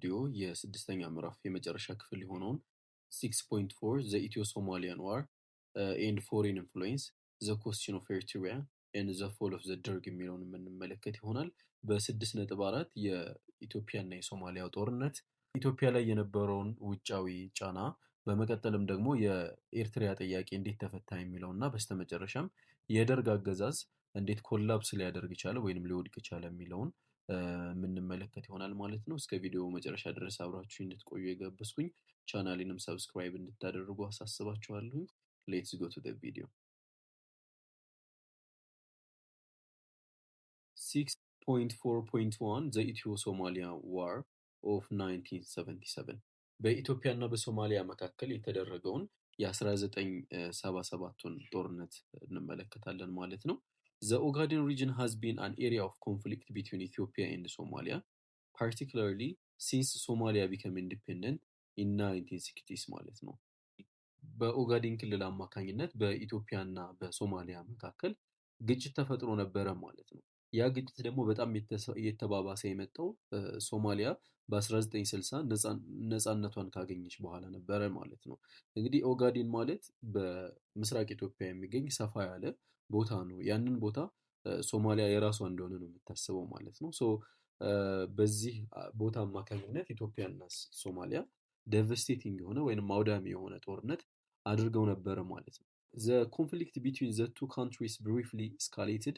ቪዲዮ የስድስተኛ ምዕራፍ የመጨረሻ ክፍል የሆነውን 6.4 ዘ ኢትዮ ሶማሊያን ዋር ኤንድ ፎሬን ኢንፍሉዌንስ ዘ ኮስችን ኦፍ ኤርትሪያ ኤንድ ዘ ፎል ኦፍ ዘ ደርግ የሚለውን የምንመለከት ይሆናል። በ6.4 የኢትዮጵያና የሶማሊያው ጦርነት ኢትዮጵያ ላይ የነበረውን ውጫዊ ጫና፣ በመቀጠልም ደግሞ የኤርትራ ጥያቄ እንዴት ተፈታ የሚለው እና በስተመጨረሻም የደርግ አገዛዝ እንዴት ኮላፕስ ሊያደርግ ቻለ ወይንም ሊወድቅ ቻለ የሚለውን የምንመለከት ይሆናል ማለት ነው። እስከ ቪዲዮ መጨረሻ ድረስ አብራችሁ እንድትቆዩ የጋበዝኩኝ፣ ቻናሌንም ሰብስክራይብ እንድታደርጉ አሳስባችኋለሁ። ሌትስ ጎ ቱ ዘ ቪዲዮ። 6.4.1 ዘ ኢትዮ ሶማሊያ ዋር ኦፍ 1977 በኢትዮጵያና በሶማሊያ መካከል የተደረገውን የ1977ቱን ጦርነት እንመለከታለን ማለት ነው። The Ogaden region has been an area of conflict between Ethiopia and Somalia, particularly since Somalia became independent in 1960s ማለት ነው። በኦጋዴን ክልል አማካኝነት በኢትዮጵያና በሶማሊያ መካከል ግጭት ተፈጥሮ ነበረ ማለት ነው። ያ ግጭት ደግሞ በጣም የተባባሰ የመጣው ሶማሊያ በ1960 ነፃነቷን ካገኘች በኋላ ነበረ ማለት ነው። እንግዲህ ኦጋዴን ማለት በምስራቅ ኢትዮጵያ የሚገኝ ሰፋ ያለ ቦታ ነው። ያንን ቦታ ሶማሊያ የራሷ እንደሆነ ነው የምታስበው ማለት ነው። በዚህ ቦታ አማካኝነት ኢትዮጵያና ሶማሊያ ዴቨስቴቲንግ የሆነ ወይንም አውዳሚ የሆነ ጦርነት አድርገው ነበረ ማለት ነው። The conflict between the two countries briefly escalated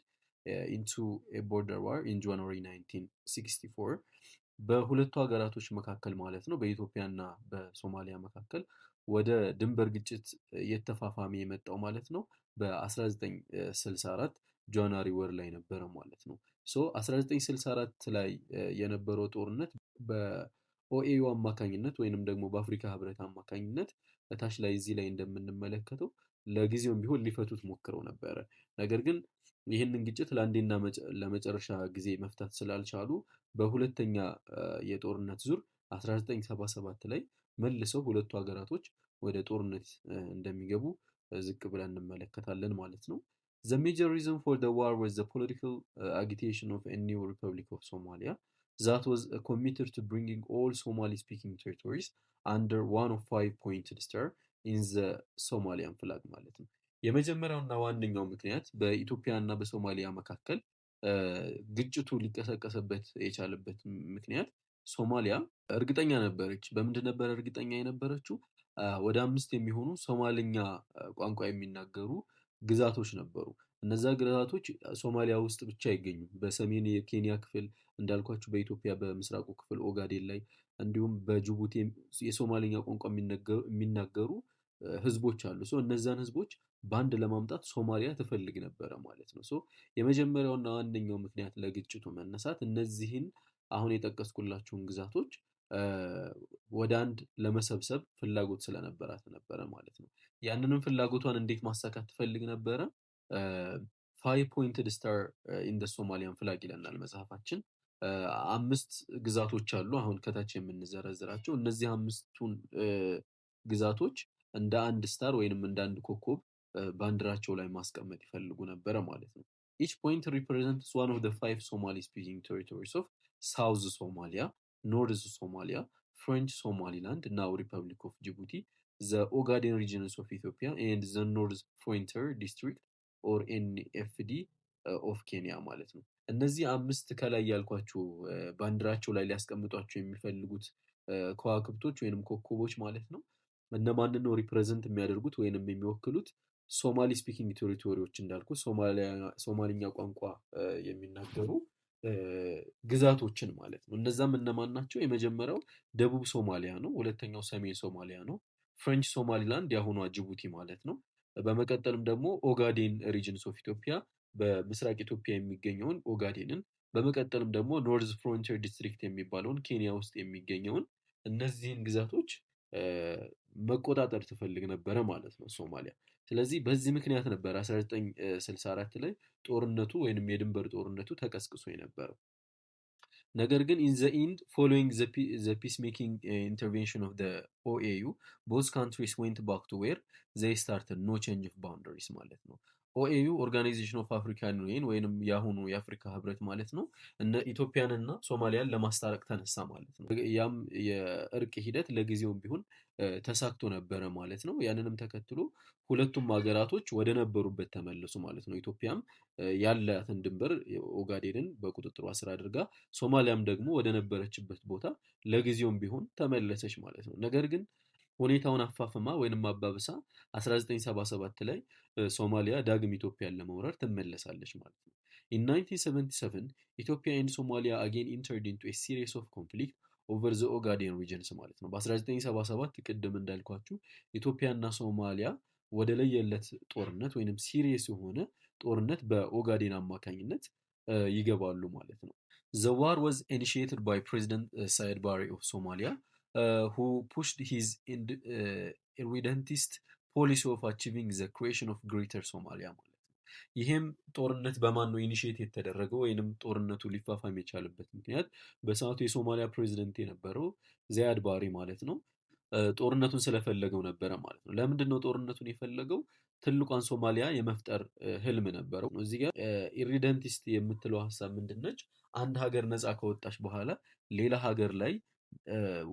into a border war in January 1964 በሁለቱ ሀገራቶች መካከል ማለት ነው፣ በኢትዮጵያና በሶማሊያ መካከል ወደ ድንበር ግጭት የተፋፋመ የመጣው ማለት ነው በ1964 ጃንዋሪ ወር ላይ ነበረ ማለት ነው። 1964 ላይ የነበረው ጦርነት በኦኤዩ አማካኝነት ወይንም ደግሞ በአፍሪካ ህብረት አማካኝነት እታች ላይ እዚህ ላይ እንደምንመለከተው ለጊዜውም ቢሆን ሊፈቱት ሞክረው ነበረ። ነገር ግን ይህንን ግጭት ለአንዴና ለመጨረሻ ጊዜ መፍታት ስላልቻሉ በሁለተኛ የጦርነት ዙር 1977 ላይ መልሰው ሁለቱ ሀገራቶች ወደ ጦርነት እንደሚገቡ ዝቅ ብለን እንመለከታለን ማለት ነው። The major reason for the war was the political agitation of a new Republic of Somalia that was committed to bringing all Somali-speaking territories under one of 5-pointed star in the Somalian flag ማለት ነው። የመጀመሪያውና ዋነኛው ምክንያት በኢትዮጵያና በሶማሊያ መካከል ግጭቱ ሊቀሰቀስበት የቻለበት ምክንያት ሶማሊያ እርግጠኛ ነበረች። በምንድን ነበር እርግጠኛ የነበረችው? ወደ 5 የሚሆኑ ሶማልኛ ቋንቋ የሚናገሩ ግዛቶች ነበሩ። እነዛ ግዛቶች ሶማሊያ ውስጥ ብቻ አይገኙም። በሰሜን የኬንያ ክፍል እንዳልኳችሁ፣ በኢትዮጵያ በምስራቁ ክፍል ኦጋዴን ላይ፣ እንዲሁም በጅቡቲ የሶማልኛ ቋንቋ የሚናገሩ ህዝቦች አሉ። እነዛን ህዝቦች በአንድ ለማምጣት ሶማሊያ ትፈልግ ነበረ ማለት ነው። የመጀመሪያውና ዋነኛው ምክንያት ለግጭቱ መነሳት እነዚህን አሁን የጠቀስኩላችሁን ግዛቶች ወደ አንድ ለመሰብሰብ ፍላጎት ስለነበራት ነበረ ማለት ነው። ያንንም ፍላጎቷን እንዴት ማሳካት ትፈልግ ነበረ? 5-pointed star in the Somalian flag ይለናል መጽሐፋችን። 5 ግዛቶች አሉ አሁን ከታች የምንዘረዝራቸው። እነዚህ 5ቱን ግዛቶች እንደ አንድ ስታር ወይንም እንደ አንድ ኮከብ ባንዲራቸው ላይ ማስቀመጥ ይፈልጉ ነበረ ማለት ነው። Each point represents one of the 5 Somali-speaking territories of South Somalia, North Somalia, French Somaliland, now Republic of Djibouti, the Ogaden regions of Ethiopia, and the North Frontier District or NFD of Kenya ማለት ነው። እነዚህ 5 ከላይ ያልኳችሁ ባንዲራቸው ላይ ሊያስቀምጧቸው የሚፈልጉት ከዋክብቶች ወይንም ኮከቦች ማለት ነው እነማንን ነው ሪፕሬዘንት የሚያደርጉት ወይንም የሚወክሉት? ሶማሊ ስፒኪንግ ቴሪቶሪዎች እንዳልኩ ሶማሊኛ ቋንቋ የሚናገሩ ግዛቶችን ማለት ነው። እነዛም እነማን ናቸው? የመጀመሪያው ደቡብ ሶማሊያ ነው። ሁለተኛው ሰሜን ሶማሊያ ነው። ፍሬንች ሶማሊላንድ የአሁኗ ጅቡቲ ማለት ነው። በመቀጠልም ደግሞ ኦጋዴን ሪጅንስ ኦፍ ኢትዮጵያ በምስራቅ ኢትዮጵያ የሚገኘውን ኦጋዴንን፣ በመቀጠልም ደግሞ ኖርዝ ፍሮንቲር ዲስትሪክት የሚባለውን ኬንያ ውስጥ የሚገኘውን እነዚህን ግዛቶች መቆጣጠር ትፈልግ ነበረ ማለት ነው ሶማሊያ። ስለዚህ በዚህ ምክንያት ነበር 1964 ላይ ጦርነቱ ወይንም የድንበር ጦርነቱ ተቀስቅሶ የነበረው። ነገር ግን in the end, following the peacemaking intervention of the OAU, both countries went back to where they started, no change of boundaries ማለት ነው። ኦኤዩ ኦርጋናይዜሽን ኦፍ አፍሪካን ዩኒየን ወይንም የአሁኑ የአፍሪካ ህብረት ማለት ነው እነ ኢትዮጵያንና ሶማሊያን ለማስታረቅ ተነሳ ማለት ነው። ያም የእርቅ ሂደት ለጊዜውም ቢሆን ተሳክቶ ነበረ ማለት ነው። ያንንም ተከትሎ ሁለቱም ሀገራቶች ወደ ነበሩበት ተመለሱ ማለት ነው። ኢትዮጵያም ያላትን ድንበር ኦጋዴንን በቁጥጥሯ ስር አድርጋ፣ ሶማሊያም ደግሞ ወደ ነበረችበት ቦታ ለጊዜውም ቢሆን ተመለሰች ማለት ነው። ነገር ግን ሁኔታውን አፋፍማ ወይንም አባብሳ 1977 ላይ ሶማሊያ ዳግም ኢትዮጵያን ለመውረር ትመለሳለች ማለት ነው። ኢን 1977 ኢትዮጵያ ኤንድ ሶማሊያ አጌን ኢንተርድ ኢንቱ ኤ ሲሪስ ኦፍ ኮንፍሊክት ኦቨር ዘ ኦጋዴን ሪጅንስ ማለት ነው። በ1977 ቅድም እንዳልኳችሁ ኢትዮጵያና ሶማሊያ ወደ ለየለት ጦርነት ወይንም ሲሪየስ የሆነ ጦርነት በኦጋዴን አማካኝነት ይገባሉ ማለት ነው። ዘ ዋር ዋዝ ኢኒሺየትድ ባይ ፕሬዚደንት ሳይድ ባሬ ኦፍ ሶማሊያ who pushed his irredentist policy of achieving the creation of greater Somalia ማለት ነው። ይህም ጦርነት በማን ነው ኢኒሺየት የተደረገው ወይንም ጦርነቱ ሊፋፋም የቻለበት ምክንያት በሰዓቱ የሶማሊያ ፕሬዚደንት የነበረው ዚያድ ባሬ ማለት ነው ጦርነቱን ስለፈለገው ነበረ ማለት ነው። ለምንድን ነው ጦርነቱን የፈለገው? ትልቋን ሶማሊያ የመፍጠር ህልም ነበረው። እዚህ ጋር ኢሪደንቲስት የምትለው ሀሳብ ምንድነች? አንድ ሀገር ነፃ ከወጣች በኋላ ሌላ ሀገር ላይ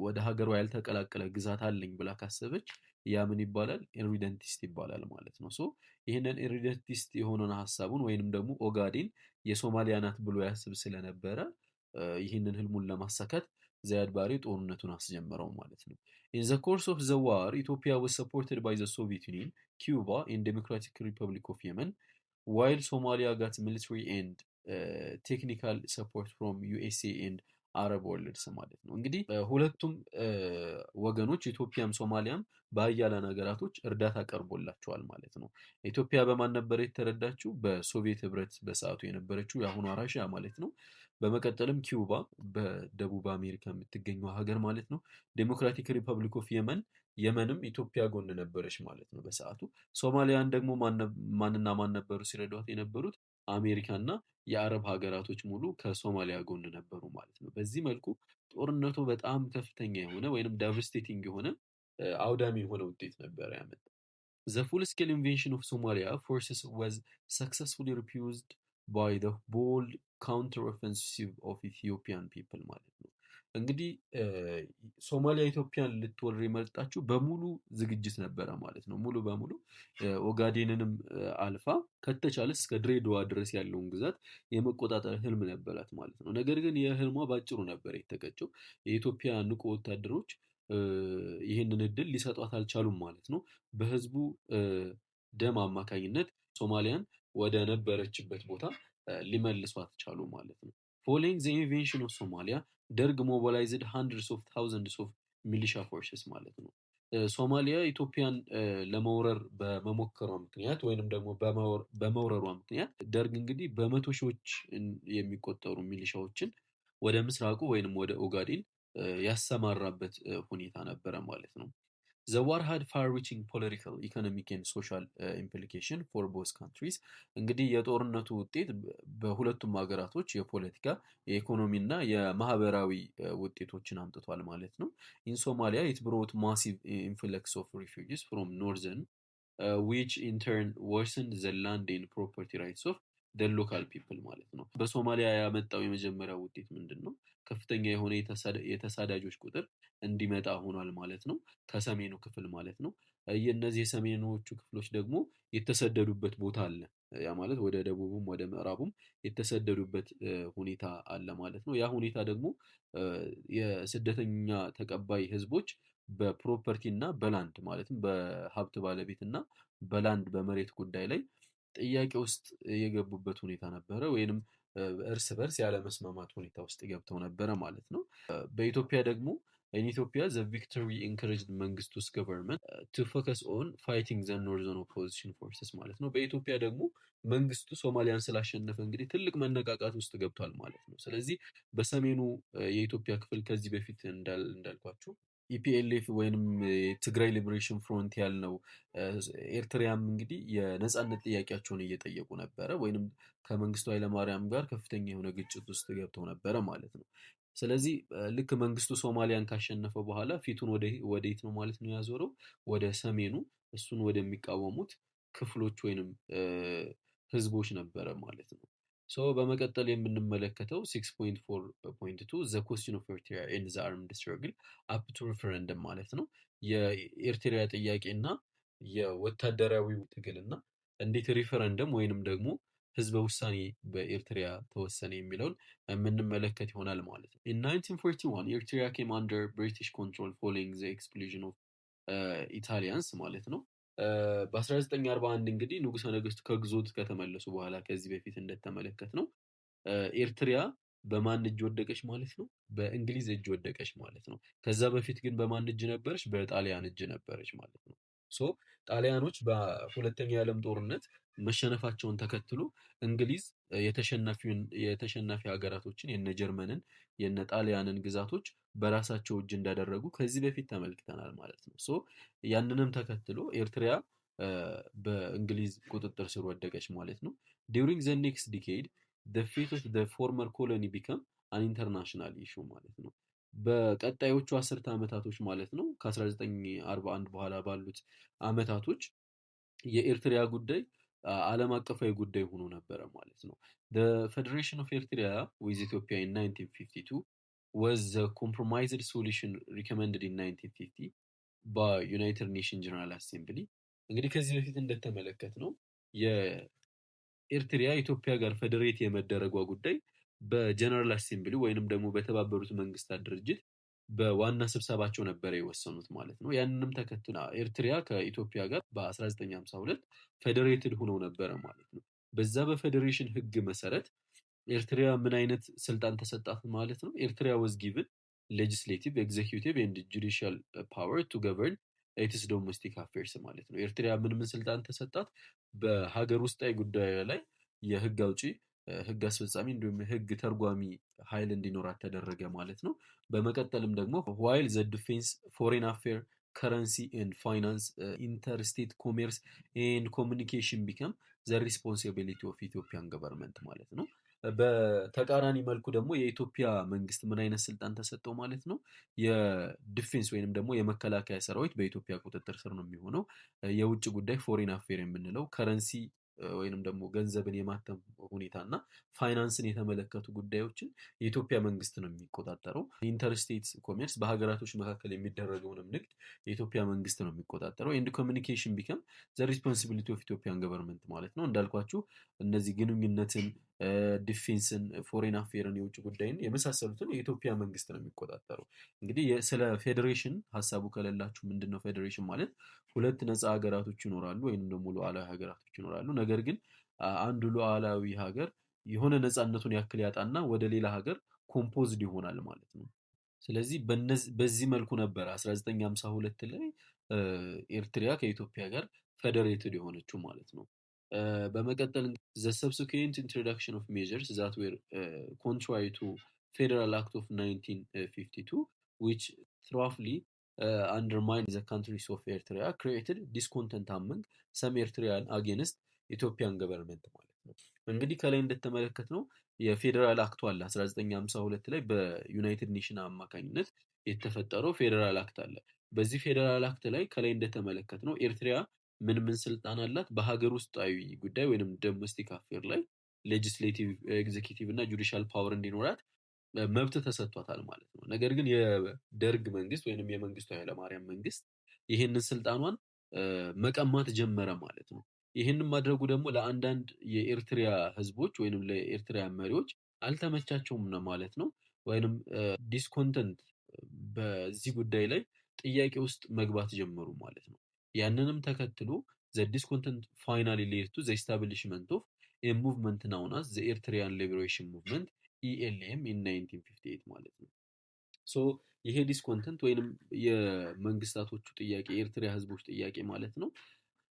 ወደ ሀገሯ ያልተቀላቀለ ግዛት አለኝ ብላ ካሰበች ያ ምን ይባላል? ኢሪደንቲስት ይባላል ማለት ነው። ሶ ይህንን ኢሪደንቲስት የሆነውን ሀሳቡን ወይንም ደግሞ ኦጋዴን የሶማሊያ ናት ብሎ ያስብ ስለነበረ ይህንን ህልሙን ለማሳካት ዚያድ ባሬ ጦርነቱን አስጀመረው ማለት ነው። ኢን ዘ ኮርስ ኦፍ ዘ ዋር ኢትዮጵያ was supported by the Soviet Union, Cuba and Democratic Republic of Yemen, while Somalia got military and technical support from USA and አረብ ወርልድስ ማለት ነው። እንግዲህ ሁለቱም ወገኖች ኢትዮጵያም ሶማሊያም በአያሌ ሀገራቶች እርዳታ ቀርቦላቸዋል ማለት ነው። ኢትዮጵያ በማን ነበር የተረዳችው? በሶቪየት ህብረት በሰዓቱ የነበረችው የአሁኗ ራሽያ ማለት ነው። በመቀጠልም ኪዩባ በደቡብ አሜሪካ የምትገኘው ሀገር ማለት ነው። ዴሞክራቲክ ሪፐብሊክ ኦፍ የመን፣ የመንም ኢትዮጵያ ጎን ነበረች ማለት ነው በሰዓቱ። ሶማሊያን ደግሞ ማንና ማን ነበሩ ሲረዷት የነበሩት? አሜሪካና የአረብ ሀገራቶች ሙሉ ከሶማሊያ ጎን ነበሩ ማለት ነው። በዚህ መልኩ ጦርነቱ በጣም ከፍተኛ የሆነ ወይንም ዳቨስቴቲንግ የሆነ አውዳሚ የሆነ ውጤት ነበረ ያመጣው። The full-scale invasion of Somalia forces was successfully repulsed by the bold counter-offensive of Ethiopian people ማለት ነው። እንግዲህ ሶማሊያ ኢትዮጵያን ልትወር የመጣችው በሙሉ ዝግጅት ነበረ ማለት ነው። ሙሉ በሙሉ ኦጋዴንንም አልፋ ከተቻለ እስከ ድሬዳዋ ድረስ ያለውን ግዛት የመቆጣጠር ህልም ነበራት ማለት ነው። ነገር ግን የህልሟ ባጭሩ ነበር የተቀጨው። የኢትዮጵያ ንቁ ወታደሮች ይህንን እድል ሊሰጧት አልቻሉም ማለት ነው። በህዝቡ ደም አማካኝነት ሶማሊያን ወደ ነበረችበት ቦታ ሊመልሷት ቻሉ ማለት ነው። ፎሎዊንግ ዘ ኢንቬንሽን ኦፍ ሶማሊያ ደርግ ሞቢላይዝድ ሃንድረድስ ኦፍ ታውዘንድስ ኦፍ ሚሊሻ ፎርስስ ማለት ነው። ሶማሊያ ኢትዮጵያን ለመውረር በመሞከሯ ምክንያት ወይንም ደግሞ በመውረሯ ምክንያት ደርግ እንግዲህ በመቶ ሺዎች የሚቆጠሩ ሚሊሻዎችን ወደ ምስራቁ ወይንም ወደ ኦጋዴን ያሰማራበት ሁኔታ ነበረ ማለት ነው። The war had far-reaching political, economic and social implication for both countries. እንግዲህ የጦርነቱ ውጤት በሁለቱም ሀገራቶች የፖለቲካ የኢኮኖሚ እና የማህበራዊ ውጤቶችን አምጥቷል ማለት ነው። In Somalia it brought massive influx of refugees from northern, which in turn worsened the land and property rights of the local people ማለት ነው። በሶማሊያ ያመጣው የመጀመሪያው ውጤት ምንድን ነው? ከፍተኛ የሆነ የተሳዳጆች ቁጥር እንዲመጣ ሆኗል ማለት ነው። ከሰሜኑ ክፍል ማለት ነው። የእነዚህ የሰሜኖቹ ክፍሎች ደግሞ የተሰደዱበት ቦታ አለ። ያ ማለት ወደ ደቡቡም ወደ ምዕራቡም የተሰደዱበት ሁኔታ አለ ማለት ነው። ያ ሁኔታ ደግሞ የስደተኛ ተቀባይ ህዝቦች በፕሮፐርቲ እና በላንድ ማለትም በሀብት ባለቤት እና በላንድ በመሬት ጉዳይ ላይ ጥያቄ ውስጥ የገቡበት ሁኔታ ነበረ ወይንም እርስ በርስ ያለመስማማት ሁኔታ ውስጥ ገብተው ነበረ ማለት ነው። በኢትዮጵያ ደግሞ in Ethiopia the victory encouraged መንግስቱስ government to focus on fighting the northern opposition forces ማለት ነው። በኢትዮጵያ ደግሞ መንግስቱ ሶማሊያን ስላሸነፈ እንግዲህ ትልቅ መነቃቃት ውስጥ ገብቷል ማለት ነው። ስለዚህ በሰሜኑ የኢትዮጵያ ክፍል ከዚህ በፊት እንዳልኳችሁ ኢፒኤልኤፍ ወይንም የትግራይ ሊበሬሽን ፍሮንት ያልነው ኤርትራያም እንግዲህ የነጻነት ጥያቄያቸውን እየጠየቁ ነበረ ወይንም ከመንግስቱ ኃይለማርያም ጋር ከፍተኛ የሆነ ግጭት ውስጥ ገብተው ነበረ ማለት ነው። ስለዚህ ልክ መንግስቱ ሶማሊያን ካሸነፈ በኋላ ፊቱን ወዴት ነው ማለት ነው ያዞረው? ወደ ሰሜኑ እሱን ወደሚቃወሙት ክፍሎች ወይንም ህዝቦች ነበረ ማለት ነው። ሶ በመቀጠል የምንመለከተው 6.4.2 ዘ ኮስችን ኦፍ ኤርትራ ኤንድ ዘ አርምድ ስትራግል አፕ ቱ ሪፈረንደም ማለት ነው። የኤርትራ ጥያቄና የወታደራዊው ትግልና እንዴት ሪፈረንደም ወይንም ደግሞ ህዝበ ውሳኔ በኤርትራ ተወሰነ የሚለውን የምንመለከት ይሆናል ማለት ነው። ኢን 1941 ኤርትራ ኬም አንደር ብሪቲሽ ኮንትሮል ፎሎዊንግ ዘ ኤክስክሉዥን ኦፍ ኢታሊያንስ ማለት ነው። በ1941 እንግዲህ ንጉሠ ነገሥቱ ከግዞት ከተመለሱ በኋላ ከዚህ በፊት እንደተመለከት ነው ኤርትራ በማን እጅ ወደቀች ማለት ነው? በእንግሊዝ እጅ ወደቀች ማለት ነው። ከዛ በፊት ግን በማን እጅ ነበረች? በጣሊያን እጅ ነበረች ማለት ነው። ሶ ጣሊያኖች በሁለተኛው የዓለም ጦርነት መሸነፋቸውን ተከትሎ እንግሊዝ የተሸናፊ ሀገራቶችን የነ ጀርመንን የነ ጣሊያንን ግዛቶች በራሳቸው እጅ እንዳደረጉ ከዚህ በፊት ተመልክተናል ማለት ነው። ሶ ያንንም ተከትሎ ኤርትራ በእንግሊዝ ቁጥጥር ስር ወደቀች ማለት ነው። ዲውሪንግ ዘ ኔክስት ዲኬድ the fate of the former colony become an international issue ማለት ነው። በቀጣዮቹ አስርተ ዓመታቶች ማለት ነው ከ1941 በኋላ ባሉት ዓመታቶች የኤርትራ ጉዳይ ዓለም አቀፋዊ ጉዳይ ሆኖ ነበረ ማለት ነው። the federation of eritrea with ethiopia in 1952 was the compromised solution recommended in 1950 by United Nations General Assembly እንግዲህ ከዚህ በፊት እንደተመለከት ነው የኤርትራ ኢትዮጵያ ጋር ፌዴሬት የመደረጓ ጉዳይ በጀነራል አሴምብሊ ወይንም ደግሞ በተባበሩት መንግስታት ድርጅት በዋና ስብሰባቸው ነበረ የወሰኑት ማለት ነው። ያንንም ተከትላ ኤርትራ ከኢትዮጵያ ጋር በ1952 ፌዴሬትድ ሆነው ነበረ ማለት ነው። በዛ በፌዴሬሽን ህግ መሰረት ኤርትራ ምን አይነት ስልጣን ተሰጣት ማለት ነው? ኤርትራ was given legislative, executive and judicial power to govern its domestic affairs ማለት ነው። ኤርትራ ምን ስልጣን ተሰጣት? በሀገር ውስጣዊ ጉዳይ ላይ የህግ አውጪ፣ ህግ አስፈጻሚ እንዲሁም ህግ ተርጓሚ ኃይል እንዲኖራት ተደረገ ማለት ነው። በመቀጠልም ደግሞ while the defense, foreign affairs, currency and finance, interstate commerce and communication become the responsibility of Ethiopian government ማለት ነው። በተቃራኒ መልኩ ደግሞ የኢትዮጵያ መንግስት ምን አይነት ስልጣን ተሰጠው ማለት ነው? የዲፌንስ ወይንም ደግሞ የመከላከያ ሰራዊት በኢትዮጵያ ቁጥጥር ስር ነው የሚሆነው። የውጭ ጉዳይ ፎሬን አፌር የምንለው ከረንሲ ወይንም ደግሞ ገንዘብን የማተም ሁኔታ እና ፋይናንስን የተመለከቱ ጉዳዮችን የኢትዮጵያ መንግስት ነው የሚቆጣጠረው። ኢንተርስቴት ኮሜርስ በሀገራቶች መካከል የሚደረገውንም ንግድ የኢትዮጵያ መንግስት ነው የሚቆጣጠረው። ኤንድ ኮሚኒኬሽን ቢከም ዘ ሪስፖንሲቢሊቲ ኦፍ ኢትዮጵያን ገቨርንመንት ማለት ነው። እንዳልኳችሁ እነዚህ ግንኙነትን፣ ዲፌንስን፣ ፎሬን አፌርን፣ የውጭ ጉዳይን የመሳሰሉትን የኢትዮጵያ መንግስት ነው የሚቆጣጠረው። እንግዲህ ስለ ፌዴሬሽን ሀሳቡ ከሌላችሁ ምንድን ነው ፌዴሬሽን ማለት? ሁለት ነፃ ሀገራቶች ይኖራሉ ወይንም ደግሞ ሉዓላዊ ሀገራቶች ይኖራሉ። ነገር ግን አንዱ ሉዓላዊ ሀገር የሆነ ነፃነቱን ያክል ያጣና ወደ ሌላ ሀገር ኮምፖዝድ ይሆናል ማለት ነው። ስለዚህ በዚህ መልኩ ነበር 1952 ላይ ኤርትራ ከኢትዮጵያ ጋር ፌዴሬትድ የሆነችው ማለት ነው። በመቀጠል the subsequent introduction of measures that were contrary to Federal Act of 1952 which thoroughly undermined the countries of Eritrea created discontent among some Eritrean against ኢትዮጵያን ገቨርንመንት ማለት ነው። እንግዲህ ከላይ እንደተመለከት ነው የፌዴራል አክቱ አለ 1952 ላይ በዩናይትድ ኔሽን አማካኝነት የተፈጠረው ፌዴራል አክት አለ። በዚህ ፌዴራል አክት ላይ ከላይ እንደተመለከት ነው ኤርትራ ምን ስልጣን አላት? በሀገር ውስጣዊ ጉዳይ ወይንም ዶሜስቲክ አፌር ላይ ሌጂስሌቲቭ፣ ኤግዜኪቲቭ እና ጁዲሻል ፓወር እንዲኖራት መብት ተሰጥቷታል ማለት ነው። ነገር ግን የደርግ መንግስት ወይንም የመንግስቱ ኃይለማርያም መንግስት ይህንን ስልጣኗን መቀማት ጀመረ ማለት ነው። ይህንን ማድረጉ ደግሞ ለአንዳንድ የኤርትራ ህዝቦች ወይንም ለኤርትራ መሪዎች አልተመቻቸውም ነው ማለት ነው። ወይንም ዲስኮንተንት በዚህ ጉዳይ ላይ ጥያቄ ውስጥ መግባት ጀመሩ ማለት ነው። ያንንም ተከትሎ the discontent finally led to the establishment of a movement known as the Eritrean Liberation Movement ELM in 1958 ማለት ነው። ሶ ይሄ ዲስኮንተንት ወይንም የመንግስታቶቹ ጥያቄ የኤርትራ ህዝቦች ጥያቄ ማለት ነው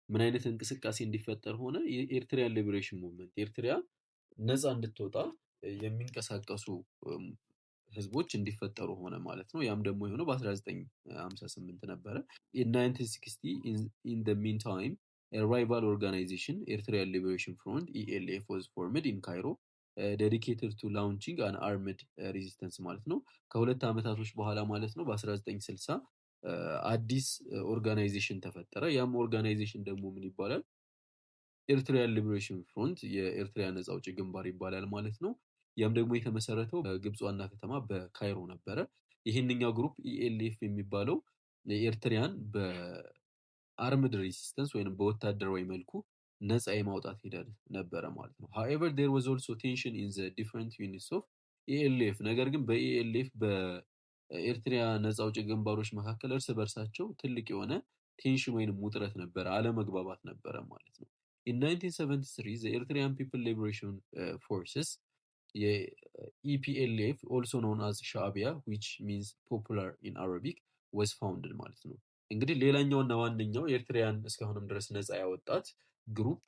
ምን አይነት እንቅስቃሴ እንዲፈጠር ሆነ? የኤርትሪያን ሊበሬሽን ሙቭመንት ኤርትራ ነፃ እንድትወጣ የሚንቀሳቀሱ ህዝቦች እንዲፈጠሩ ሆነ ማለት ነው። ያም ደግሞ የሆነው በ1958 ነበረ። in 1960 in the meantime a rival organization Eritrean Liberation Front ELF was formed in Cairo dedicated to launching an armed resistance ማለት ነው። ከሁለት ዓመታቶች በኋላ ማለት ነው በ1960 አዲስ ኦርጋናይዜሽን ተፈጠረ። ያም ኦርጋናይዜሽን ደግሞ ምን ይባላል? ኤርትሪያን ሊበሬሽን ፍሮንት የኤርትራ ነጻ አውጪ ግንባር ይባላል ማለት ነው። ያም ደግሞ የተመሰረተው በግብፅ ዋና ከተማ በካይሮ ነበረ። ይህንኛው ግሩፕ ኢኤልኤፍ የሚባለው ኤርትሪያን በአርምድ ሬሲስተንስ ወይም በወታደራዊ መልኩ ነፃ የማውጣት ሂደት ነበረ ማለት ነው። however there was also tension in the different units of ኢኤልኤፍ ነገር ግን በኢኤልኤፍ በኤርትራ ነፃ አውጪ ግንባሮች መካከል እርስ በርሳቸው ትልቅ የሆነ ቴንሽን ወይንም ውጥረት ነበረ፣ አለመግባባት ነበረ ማለት ነው። in 1973 the Eritrean People Liberation Forces የኢፒኤልኤፍ ኦልሶ ኖን አዝ ሻዕቢያ ዊች ሚንስ ፖፑላር ኢን አረቢክ ወዝ ፋውንድድ ማለት ነው። እንግዲህ ሌላኛውና ዋነኛው ኤርትራያን እስካሁንም ድረስ ነፃ ያወጣት ግሩፕ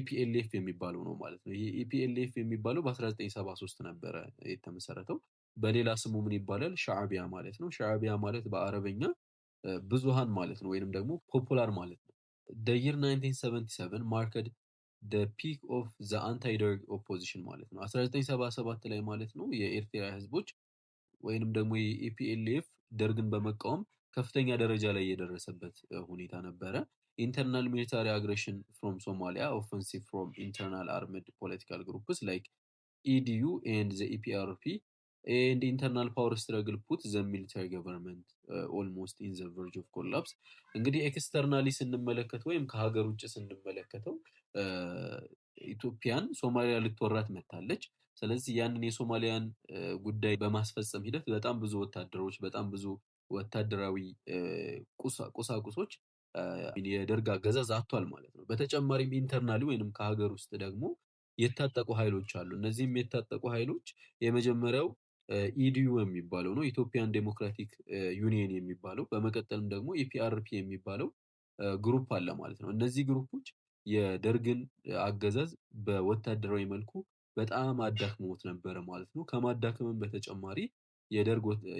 ኢፒኤልኤፍ የሚባለው ነው ማለት ነው። ይህ ኢፒኤልኤፍ የሚባለው በ1973 ነበረ የተመሰረተው። በሌላ ስሙ ምን ይባላል? ሻዕቢያ ማለት ነው። ሻዕቢያ ማለት በአረበኛ ብዙሃን ማለት ነው፣ ወይንም ደግሞ ፖፑላር ማለት ነው። the year 1977 marked the peak of the anti-Derg opposition ማለት ነው። 1977 ላይ ማለት ነው የኤርትራ ህዝቦች ወይንም ደግሞ የኢፒኤልኤፍ ደርግን በመቃወም ከፍተኛ ደረጃ ላይ የደረሰበት ሁኔታ ነበረ። ኢንተርናል ሚሊታሪ አግሬሽን ፍሮም ሶማሊያ ኦፌንሲቭ ፍሮም ኢንተርናል አርምድ ፖለቲካል ግሩፕስ ላይክ ኢዲዩ ኤንድ ዘ ኢፒአርፒ ኤንድ ኢንተርናል ፓወር ስትረግል ፑት ዘ ሚሊታሪ ገቨርንመንት ኦልሞስት ኢን ዘ ቨርጅ ኦፍ ኮላፕስ። እንግዲህ ኤክስተርናሊ ስንመለከት ወይም ከሀገር ውጭ ስንመለከተው ኢትዮጵያን ሶማሊያ ልትወራት መታለች። ስለዚህ ያንን የሶማሊያን ጉዳይ በማስፈጸም ሂደት በጣም ብዙ ወታደሮች፣ በጣም ብዙ ወታደራዊ ቁሳቁሶች የደርግ አገዛዝ አጥቷል ማለት ነው። በተጨማሪም ኢንተርናሊ ወይንም ከሀገር ውስጥ ደግሞ የታጠቁ ኃይሎች አሉ። እነዚህም የታጠቁ ኃይሎች የመጀመሪያው ኢዲዩ የሚባለው ነው፣ ኢትዮጵያን ዴሞክራቲክ ዩኒየን የሚባለው። በመቀጠልም ደግሞ ኢፒአርፒ የሚባለው ግሩፕ አለ ማለት ነው። እነዚህ ግሩፖች የደርግን አገዛዝ በወታደራዊ መልኩ በጣም አዳክመውት ነበረ ማለት ነው። ከማዳከምም በተጨማሪ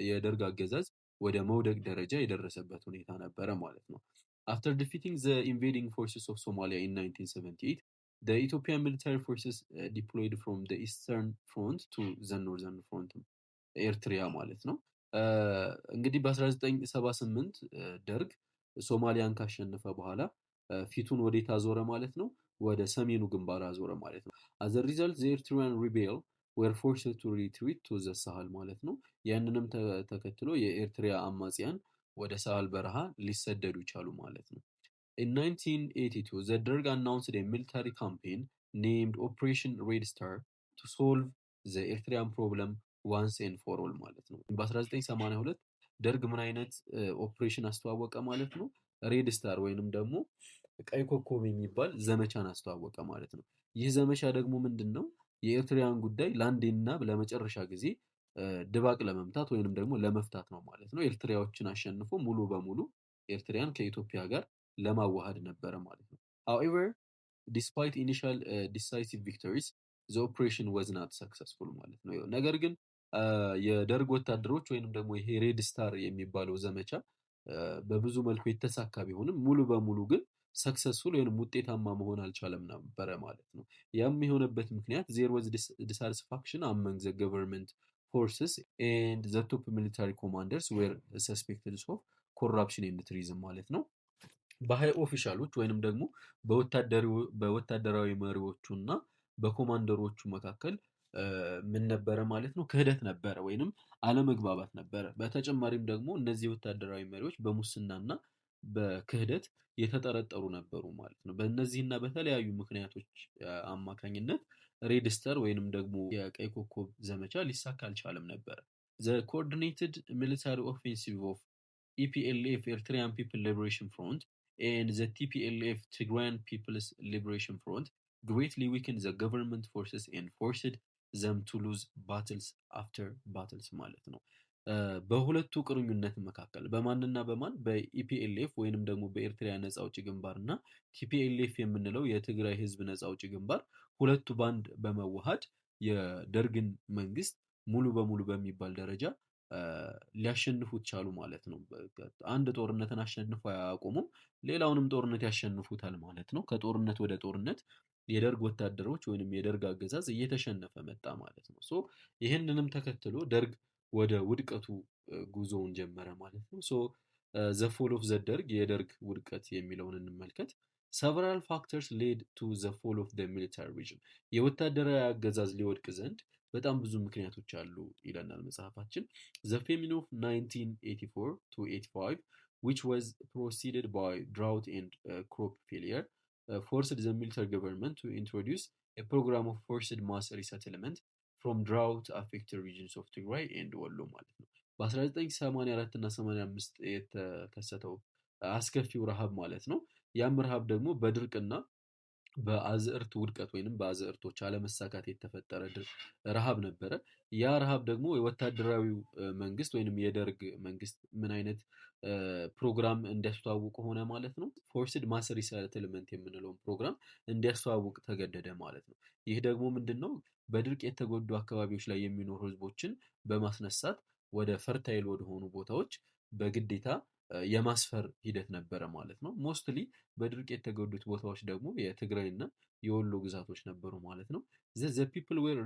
የደርግ አገዛዝ ወደ መውደቅ ደረጃ የደረሰበት ሁኔታ ነበረ ማለት ነው። after defeating the invading forces of Somalia in 1978 the Ethiopian military forces deployed from the eastern front to the northern front ኤርትሪያ ማለት ነው። እንግዲህ በ1978 ደርግ ሶማሊያን ካሸነፈ በኋላ ፊቱን ወዴት አዞረ ማለት ነው? ወደ ሰሜኑ ግንባር አዞረ ማለት ነው። as a result the Eritrean rebel were forced to retreat to the Sahel ማለት ነው። ያንንም ተከትሎ የኤርትራ አማጽያን ወደ ሳህል በረሃ ሊሰደዱ ይቻሉ ማለት ነው። in 1982 the Derg announced a military campaign named Operation Red Star to solve the Eritrean problem once and for all ማለት ነው። በ1982 ደርግ ምን አይነት ኦፕሬሽን አስተዋወቀ ማለት ነው? ሬድ ስታር ወይንም ደግሞ ቀይ ኮከብ የሚባል ዘመቻን አስተዋወቀ ማለት ነው። ይህ ዘመቻ ደግሞ ምንድነው? የኤርትራን ጉዳይ ለአንዴና ለመጨረሻ ጊዜ ድባቅ ለመምታት ወይንም ደግሞ ለመፍታት ነው ማለት ነው። ኤርትራዎችን አሸንፎ ሙሉ በሙሉ ኤርትራን ከኢትዮጵያ ጋር ለማዋሃድ ነበረ ማለት ነው። however despite initial decisive victories the operation was not successful ማለት ነው። ነገር ግን የደርግ ወታደሮች ወይንም ደግሞ ይሄ ሬድ ስታር የሚባለው ዘመቻ በብዙ መልኩ የተሳካ ቢሆንም ሙሉ በሙሉ ግን ሰክሰስፉል ወይንም ውጤታማ መሆን አልቻለም ነበረ ማለት ነው። ያም የሆነበት ምክንያት there was dissatisfaction among the government forces and the top military commanders were suspected of corruption and treason ማለት ነው። በሃይ ኦፊሻሎች ወይንም ደግሞ በወታደራዊ መሪዎቹና በኮማንደሮቹ መካከል ምን ነበረ ማለት ነው? ክህደት ነበረ ወይንም አለመግባባት ነበረ። በተጨማሪም ደግሞ እነዚህ ወታደራዊ መሪዎች በሙስናና በክህደት የተጠረጠሩ ነበሩ ማለት ነው። በእነዚህና በተለያዩ ምክንያቶች አማካኝነት ሬድ ስታር ወይንም ደግሞ የቀይ ኮከብ ዘመቻ ሊሳካ አልቻለም ነበረ። the coordinated military offensive of EPLF Eritrean People Liberation Front and the TPLF Tigrayan People's Liberation Front greatly weakened the government forces and forced them to lose battles after battles ማለት ነው። በሁለቱ ቅርኙነት መካከል በማንና በማን በኢፒኤልኤፍ ወይንም ደግሞ በኤርትራ ነፃ አውጪ ግንባር እና ቲፒኤልኤፍ የምንለው የትግራይ ህዝብ ነፃ አውጪ ግንባር ሁለቱ ባንድ በመዋሃድ የደርግን መንግስት ሙሉ በሙሉ በሚባል ደረጃ ሊያሸንፉት ቻሉ ማለት ነው። አንድ ጦርነትን አሸንፎ አያቆሙም፣ ሌላውንም ጦርነት ያሸንፉታል ማለት ነው። ከጦርነት ወደ ጦርነት የደርግ ወታደሮች ወይንም የደርግ አገዛዝ እየተሸነፈ መጣ ማለት ነው። ሶ ይህንንም ተከትሎ ደርግ ወደ ውድቀቱ ጉዞውን ጀመረ ማለት ነው። ሶ ዘ ፎል ኦፍ ዘ ደርግ የደርግ ውድቀት የሚለውን እንመልከት። several factors led to the fall of the military regime የወታደራዊ አገዛዝ ሊወድቅ ዘንድ በጣም ብዙ ምክንያቶች አሉ ይለናል መጽሐፋችን። the famine of 1984 to 85 which was preceded by drought and crop failure forced the military government to introduce a program of forced mass resettlement from drought affected regions of Tigray and ወሎ ማለት ነው። በ1984 እና 85 የተከሰተው አስከፊው ረሃብ ማለት ነው። ያም ረሃብ ደግሞ በድርቅና በአዝዕርት ውድቀት ወይንም በአዝዕርቶች አለመሳካት የተፈጠረ ረሃብ ነበረ። ያ ረሃብ ደግሞ የወታደራዊው መንግስት ወይንም የደርግ መንግስት ምን አይነት ፕሮግራም እንዲያስተዋውቅ ሆነ ማለት ነው። ፎርስድ ማስ ሪሰትልመንት የምንለውን ፕሮግራም እንዲያስተዋውቅ ተገደደ ማለት ነው። ይህ ደግሞ ምንድን ነው? በድርቅ የተጎዱ አካባቢዎች ላይ የሚኖሩ ህዝቦችን በማስነሳት ወደ ፈርታይል ወደሆኑ ቦታዎች በግዴታ የማስፈር ሂደት ነበረ ማለት ነው። ሞስትሊ በድርቅ የተጎዱት ቦታዎች ደግሞ የትግራይ እና የወሎ ግዛቶች ነበሩ ማለት ነው። ዘ ፒፕል ዌር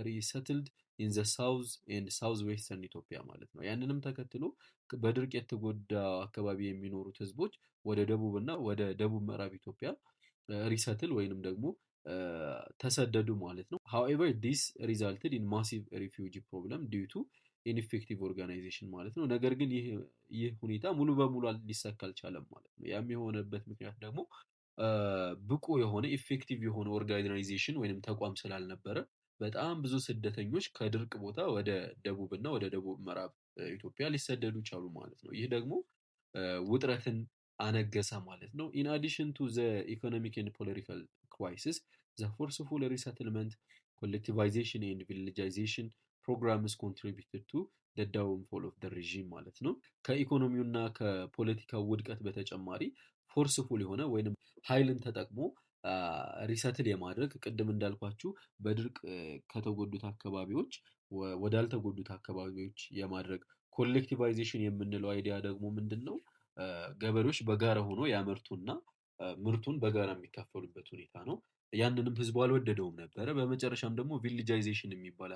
ሪሰትልድ ኢን ዘ ሳውዝ ኤንድ ሳውዝ ዌስተርን ኢትዮጵያ ማለት ነው። ያንንም ተከትሎ በድርቅ የተጎዳ አካባቢ የሚኖሩት ህዝቦች ወደ ደቡብ እና ወደ ደቡብ ምዕራብ ኢትዮጵያ ሪሰትል ወይንም ደግሞ ተሰደዱ ማለት ነው። however this resulted in massive refugee problem due to ኢንፌክቲቭ ኦርጋናይዜሽን ማለት ነው። ነገር ግን ይህ ሁኔታ ሙሉ በሙሉ ሊሳካ አልቻለም ማለት ነው። ያም የሆነበት ምክንያት ደግሞ ብቁ የሆነ ኢፌክቲቭ የሆነ ኦርጋናይዜሽን ወይንም ተቋም ስላልነበረ በጣም ብዙ ስደተኞች ከድርቅ ቦታ ወደ ደቡብ እና ወደ ደቡብ ምዕራብ ኢትዮጵያ ሊሰደዱ ቻሉ ማለት ነው። ይህ ደግሞ ውጥረትን አነገሰ ማለት ነው። ኢን አዲሽን ቱ ዘ ኢኮኖሚክ ኤንድ ፖለቲካል ክራይሲስ ዘ ፎርስፉል ሪሰትልመንት ኮሌክቲቫይዜሽን ኤንድ ቪሌጃይዜሽን ፕሮግራምስ ኮንትሪቢዩትድ ቱ ዘ ዳውንፎል ኦፍ ዘ ሬጂም ማለት ነው። ከኢኮኖሚውና ከፖለቲካው ውድቀት በተጨማሪ ፎርስፉል የሆነ ወይንም ኃይልን ተጠቅሞ ሪሰትል የማድረግ ቅድም እንዳልኳችሁ በድርቅ ከተጎዱት አካባቢዎች ወዳልተጎዱት አካባቢዎች የማድረግ ኮሌክቲቫይዜሽን የምንለው አይዲያ ደግሞ ምንድን ነው? ገበሬዎች በጋራ ሆኖ ያመርቱና ምርቱን በጋራ የሚካፈሉበት ሁኔታ ነው። ያንንም ህዝቡ አልወደደውም ነበረ። በመጨረሻም ደግሞ ቪሊጃይዜሽን የሚባል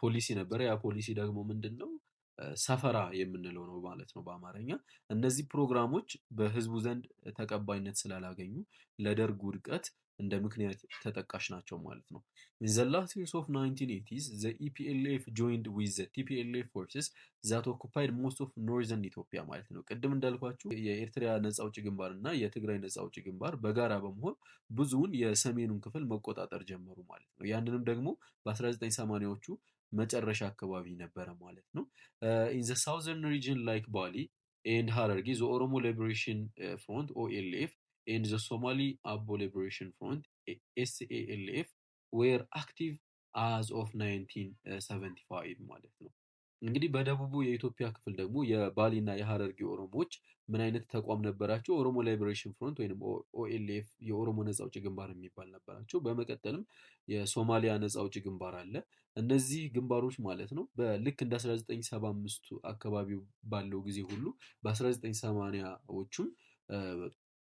ፖሊሲ ነበረ። ያ ፖሊሲ ደግሞ ምንድን ነው? ሰፈራ የምንለው ነው ማለት ነው በአማርኛ። እነዚህ ፕሮግራሞች በህዝቡ ዘንድ ተቀባይነት ስላላገኙ ለደርግ ውድቀት እንደ ምክንያት ተጠቃሽ ናቸው ማለት ነው። In the last years of 1980s, the EPLF joined with the TPLF forces that occupied most of northern Ethiopia ማለት ነው። ቅድም እንዳልኳችሁ የኤርትራ ነጻ አውጪ ግንባር እና የትግራይ ነጻ አውጪ ግንባር በጋራ በመሆን ብዙውን የሰሜኑን ክፍል መቆጣጠር ጀመሩ ማለት ነው። ያንንም ደግሞ በ1980ዎቹ መጨረሻ አካባቢ ነበረ ማለት ነው። In the southern region like Bali and Hararge, the Oromo Liberation Front OLF and the Somali Abo Liberation Front SALF were active as of 1975 ማለት ነው። እንግዲህ በደቡቡ የኢትዮጵያ ክፍል ደግሞ የባሊና የሀረርጌ ኦሮሞዎች ምን አይነት ተቋም ነበራቸው? ኦሮሞ ላይብሬሽን ፍሮንት ወይም ኦኤልኤፍ የኦሮሞ ነጻ አውጪ ግንባር የሚባል ነበራቸው። በመቀጠልም የሶማሊያ ነጻ አውጪ ግንባር አለ። እነዚህ ግንባሮች ማለት ነው በልክ እንደ 1975 አካባቢው ባለው ጊዜ ሁሉ በ1980ዎቹም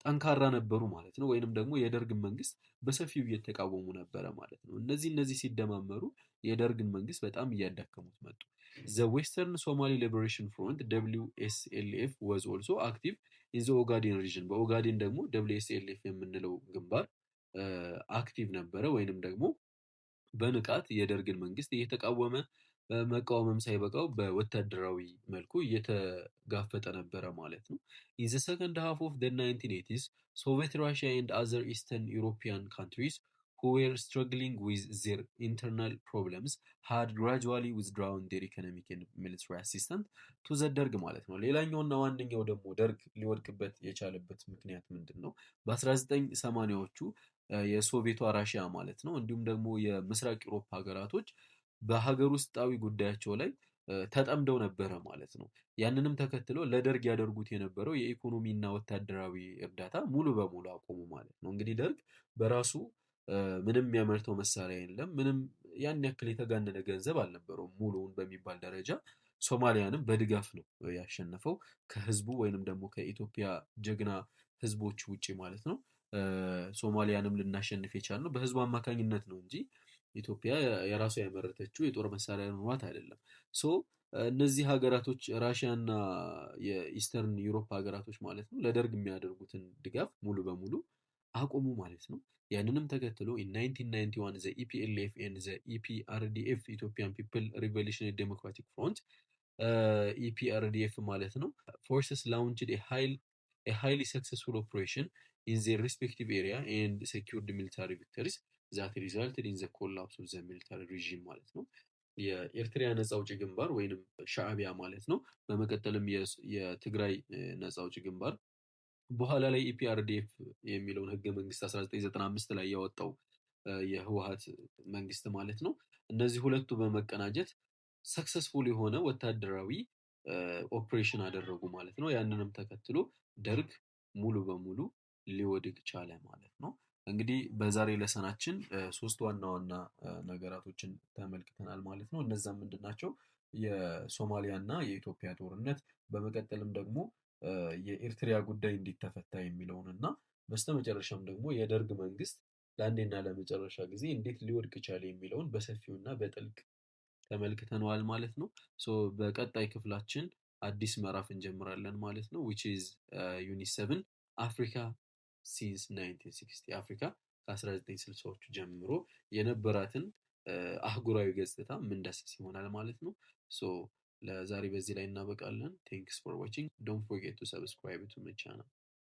ጠንካራ ነበሩ ማለት ነው። ወይንም ደግሞ የደርግን መንግስት በሰፊው እየተቃወሙ ነበረ ማለት ነው። እነዚህ ሲደማመሩ የደርግን መንግስት በጣም እያዳከሙት መጡ። The Western Somali Liberation Front WSLF was also active in the Ogaden region. በኦጋዴን ደግሞ WSLF የምንለው ግንባር አክቲቭ ነበረ ወይንም ደግሞ በንቃት የደርግን መንግስት እየተቃወመ መቃወምም ሳይበቃው በወታደራዊ መልኩ እየተጋፈጠ ነበረ ማለት ነው። In the second half of the 1980s, Soviet Russia and other Eastern European countries who were struggling with their internal problems had gradually withdrawn their economic and military assistance to the ደርግ ማለት ነው። ሌላኛውና ዋነኛው ደግሞ ደርግ ሊወድቅበት የቻለበት ምክንያት ምንድን ነው? በ1980ዎቹ የሶቪየቷ ራሽያ ማለት ነው እንዲሁም ደግሞ የምስራቅ አውሮፓ ሀገራቶች በሀገር ውስጣዊ ጉዳያቸው ላይ ተጠምደው ነበረ ማለት ነው። ያንንም ተከትሎ ለደርግ ያደርጉት የነበረው የኢኮኖሚና ወታደራዊ እርዳታ ሙሉ በሙሉ አቆሙ ማለት ነው። እንግዲህ ደርግ በራሱ ምንም የሚያመርተው መሳሪያ የለም። ምንም ያን ያክል የተጋነነ ገንዘብ አልነበረውም ሙሉውን በሚባል ደረጃ። ሶማሊያንም በድጋፍ ነው ያሸነፈው ከህዝቡ ወይንም ደግሞ ከኢትዮጵያ ጀግና ህዝቦች ውጪ ማለት ነው። ሶማሊያንም ልናሸንፍ የቻልነው በህዝቡ አማካኝነት ነው እንጂ ኢትዮጵያ የራሷ ያመረተችው የጦር መሳሪያ ኖሯት አይደለም። ሶ እነዚህ ሀገራቶች ራሽያና የኢስተርን ዩሮፕ ሀገራቶች ማለት ነው ለደርግ የሚያደርጉትን ድጋፍ ሙሉ በሙሉ አቆሙ ማለት ነው። ያንንም ተከትሎ ኢን 1991 ዘ ኢፒኤልኤፍ ኤንድ ዘ ኢፒአርዲኤፍ ኢትዮጵያን ፒፕል ሪቮሉሽነሪ ዴሞክራቲክ ፍሮንት ኢፒአርዲኤፍ ማለት ነው ፎርስስ ላውንችድ ሃይሊ ሰክሰስፉል ኦፕሬሽን ኢን ዜር ሪስፔክቲቭ ኤሪያ ኤንድ ሴኪርድ ሚሊታሪ ቪክተሪስ ዛት ሪዛልትድ ኢን ዘ ኮላፕስ ኦፍ ዘ ሚሊታሪ ሪዥም ማለት ነው። የኤርትራ ነፃ አውጪ ግንባር ወይንም ሻዕቢያ ማለት ነው። በመቀጠልም የትግራይ ነፃ አውጪ ግንባር በኋላ ላይ ኢፒአርዲኤፍ የሚለውን ህገ መንግስት 1995 ላይ ያወጣው የህወሀት መንግስት ማለት ነው። እነዚህ ሁለቱ በመቀናጀት ሰክሰስፉል የሆነ ወታደራዊ ኦፕሬሽን አደረጉ ማለት ነው። ያንንም ተከትሎ ደርግ ሙሉ በሙሉ ሊወድቅ ቻለ ማለት ነው። እንግዲህ በዛሬ ለሰናችን ሶስት ዋና ዋና ነገራቶችን ተመልክተናል ማለት ነው። እነዛም ምንድን ናቸው? የሶማሊያ እና የኢትዮጵያ ጦርነት፣ በመቀጠልም ደግሞ የኤርትራ ጉዳይ እንዴት ተፈታ የሚለውን እና በስተመጨረሻም ደግሞ የደርግ መንግስት ለአንዴና ለመጨረሻ ጊዜ እንዴት ሊወድቅ ቻለ የሚለውን በሰፊውና በጥልቅ ተመልክተነዋል ማለት ነው። በቀጣይ ክፍላችን አዲስ ምዕራፍ እንጀምራለን ማለት ነው which is ዩኒት 7 አፍሪካ ሲንስ 1960 አፍሪካ ከ1960ዎቹ ጀምሮ የነበራትን አህጉራዊ ገጽታ ምንዳስስ ይሆናል ማለት ነው። ለዛሬ በዚህ ላይ እናበቃለን። ቴንክስ ፎር ዋቺንግ ዶንት ፎርጌት ቱ ሰብስክራይብ ቱ ማይ ቻናል።